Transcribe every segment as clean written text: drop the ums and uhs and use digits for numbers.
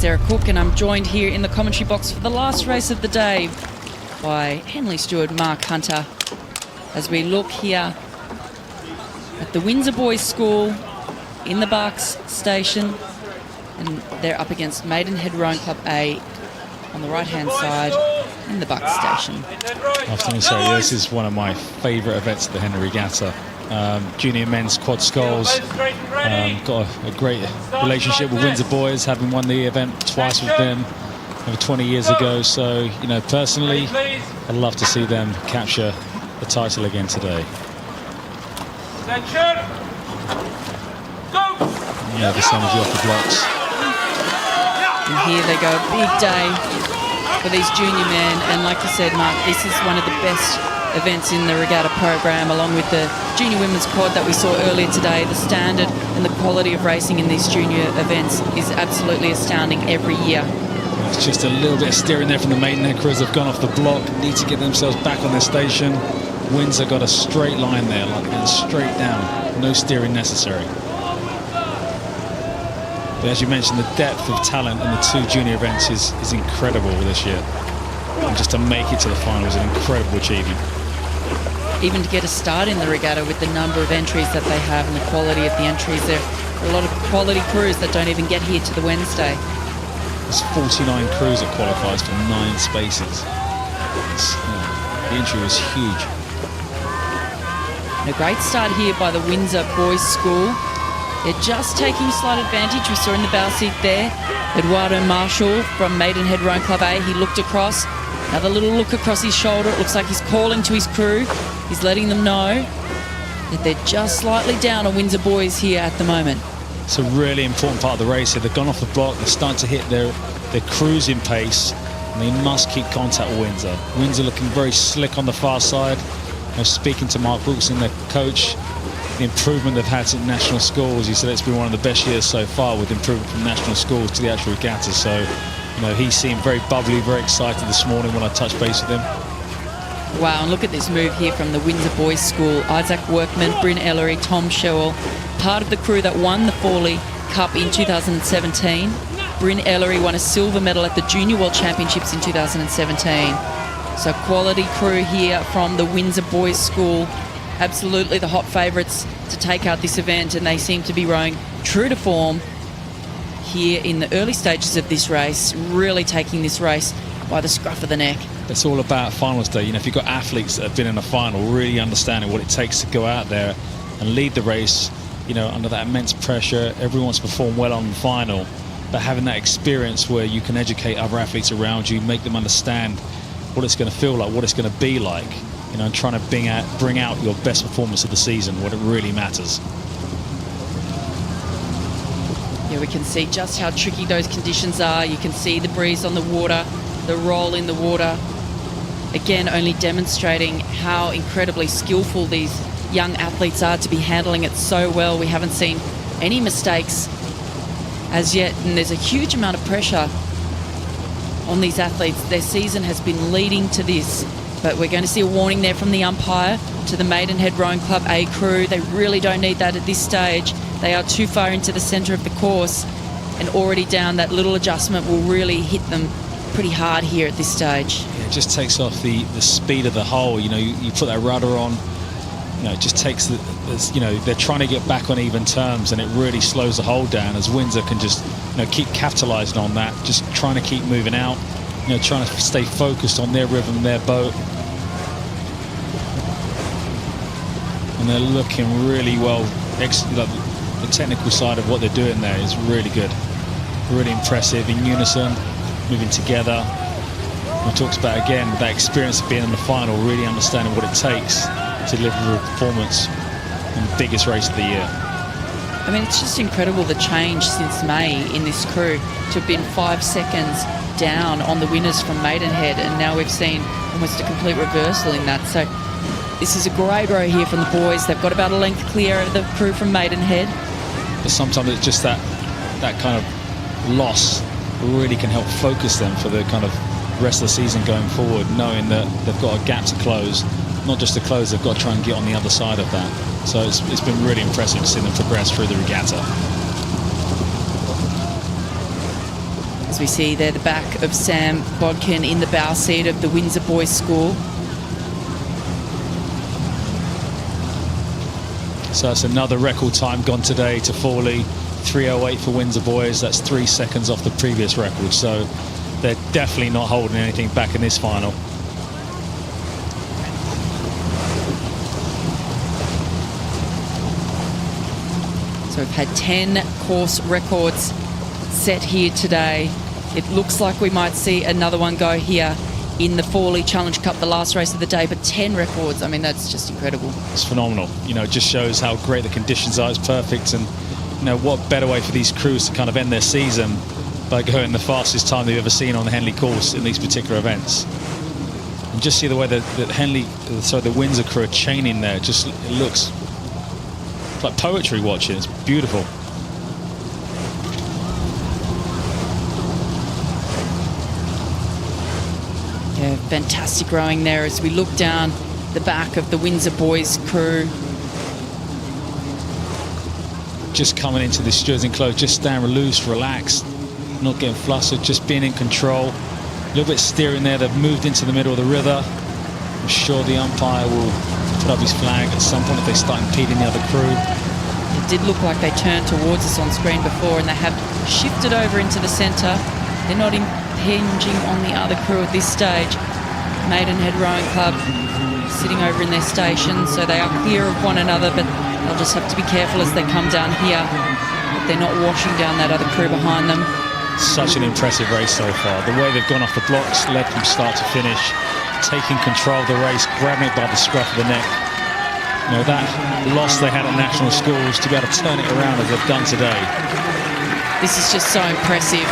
Sarah Cook, and I'm joined here in the commentary box for the last race of the day by Henley steward Mark Hunter as we look here at the Windsor Boys School in the Barks station, and they're up against Maidenhead Rowing Club A on the right-hand side in the Bucks station. I have to say, this is one of my favourite events at the Henley Regatta. Junior men's quad sculls. Got a great relationship with Windsor Boys, having won the event twice with them over 20 years ago. So, you know, personally, I'd love to see them capture the title again today. Yeah, the energy off the blocks. And here they go, big day for these junior men, and like you said, Mark, this is one of the best events in the regatta program, along with the junior women's quad that we saw earlier today. The standard and the quality of racing in these junior events is absolutely astounding every year. It's just a little bit of steering there from the Maidenhead crews. They've gone off the block, need to get themselves back on their station. Windsor got a straight line there, like going straight down, no steering necessary. But as you mentioned, the depth of talent in the two junior events is incredible this year. And just to make it to the final is an incredible achievement. Even to get a start in the regatta with the number of entries that they have and the quality of the entries, there are a lot of quality crews that don't even get here to the Wednesday. There's 49 crews that qualifies for 9 spaces. The entry was huge. And a great start here by the Windsor Boys School. They're just taking slight advantage. We saw in the bow seat there, Eduardo Marshall from Maidenhead Rowing Club A. He looked across, another little look across his shoulder. It looks like he's calling to his crew. He's letting them know that they're just slightly down on Windsor Boys here at the moment. It's a really important part of the race here. They've gone off the block. They're starting to hit their cruising pace, and they must keep contact with Windsor. Windsor looking very slick on the far side. Speaking to Mark Wilson, their coach, the improvement they've had since national schools, he said it's been one of the best years so far with improvement from national schools to the actual regatta. So, you know, he seemed very bubbly, very excited this morning when I touched base with him. Wow, and look at this move here from the Windsor Boys School. Isaac Workman, Bryn Ellery, Tom Shewell, part of the crew that won the Fawley Cup in 2017. Bryn Ellery won a silver medal at the Junior World Championships in 2017. So quality crew here from the Windsor Boys School. Absolutely the hot favourites to take out this event, and they seem to be rowing true to form here in the early stages of this race, really taking this race by the scruff of the neck. It's all about finals day. You know, if you've got athletes that have been in a final, really understanding what it takes to go out there and lead the race, you know, under that immense pressure, everyone wants to perform well on the final, but having that experience where you can educate other athletes around you, make them understand what it's going to feel like, what it's going to be like, you know, and trying to bring out your best performance of the season, what it really matters. Yeah, we can see just how tricky those conditions are. You can see the breeze on the water, the roll in the water. Again, only demonstrating how incredibly skillful these young athletes are to be handling it so well. We haven't seen any mistakes as yet, and there's a huge amount of pressure on these athletes. Their season has been leading to this, but we're going to see a warning there from the umpire to the Maidenhead Rowing Club A crew. They really don't need that at this stage. They are too far into the centre of the course, and already down. That little adjustment will really hit them pretty hard here at this stage. Yeah, it just takes off the speed of the hull. You know, you put that rudder on, you know, it just takes you know, they're trying to get back on even terms, and it really slows the hull down as Windsor can just, you know, keep capitalising on that, just trying to keep moving out, you know, trying to stay focused on their rhythm, their boat. And they're looking really well. The technical side of what they're doing there is really good, really impressive, in unison, moving together. We talked about, again, that experience of being in the final, really understanding what it takes to deliver a performance in the biggest race of the year. I mean, it's just incredible the change since May in this crew to have been 5 seconds down on the winners from Maidenhead, and now we've seen almost a complete reversal in that. So this is a great row here from the boys. They've got about a length clear of the crew from Maidenhead. But sometimes it's just that kind of loss really can help focus them for the kind of rest of the season going forward, knowing that they've got a gap to close. Not just to close, they've got to try and get on the other side of that. So it's been really impressive to see them progress through the regatta. As we see there the back of Sam Bodkin in the bow seat of the Windsor Boys School. So that's another record time gone today to Fawley. 3:08 for Windsor Boys. That's 3 seconds off the previous record. So they're definitely not holding anything back in this final. So we've had 10 course records set here today. It looks like we might see another one go here in the Fawley Challenge Cup, the last race of the day, but 10 records, I mean, that's just incredible. It's phenomenal. You know, it just shows how great the conditions are. It's perfect, and you know, what better way for these crews to kind of end their season by going the fastest time they've ever seen on the Henley course in these particular events. And just see the way that the Windsor crew are chaining there. It looks like poetry watching. It's beautiful. Yeah, fantastic rowing there as we look down the back of the Windsor Boys crew. Just coming into this stewards enclosure, just staying loose, relaxed, not getting flustered, just being in control. A little bit steering there. They've moved into the middle of the river. I'm sure the umpire will put up his flag at some point if they start impeding the other crew. It did look like they turned towards us on screen before, and they have shifted over into the centre. They're not impinging on the other crew at this stage. Maidenhead Rowing Club sitting over in their station, so they are clear of one another, but they'll just have to be careful as they come down here. They're not washing down that other crew behind them. Such an impressive race so far. The way they've gone off the blocks, led from start to finish, taking control of the race, grabbing it by the scruff of the neck. You know, that loss they had at national schools, to be able to turn it around as they've done today. This is just so impressive.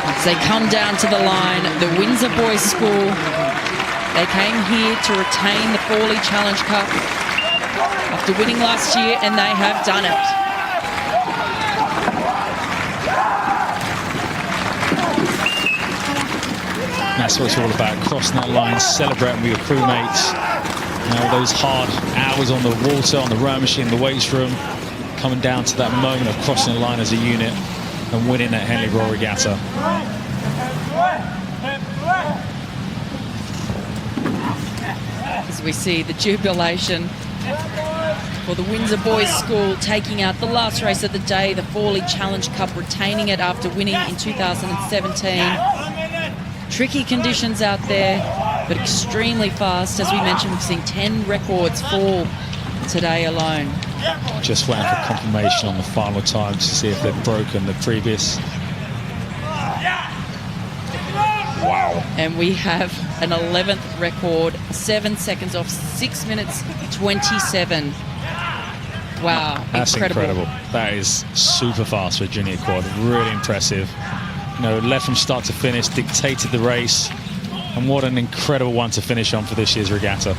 As they come down to the line, the Windsor Boys School, they came here to retain the Fawley Challenge Cup after winning last year, and they have done it. That's what it's all about, crossing that line, celebrating with your crewmates. You know, those hard hours on the water, on the rowing machine, the weights room, coming down to that moment of crossing the line as a unit and winning at Henley Royal Regatta. As we see the jubilation for the Windsor Boys School taking out the last race of the day, the Fawley Challenge Cup, retaining it after winning in 2017. Tricky conditions out there, but extremely fast. As we mentioned, we've seen 10 records fall today alone. Just waiting for confirmation on the final times to see if they've broken the previous. Wow. And we have an 11th record, 7 seconds off, 6 minutes 27. Wow, that's incredible. That is super fast for a junior quad. Really impressive. You know, led from start to finish, dictated the race, and what an incredible one to finish on for this year's regatta.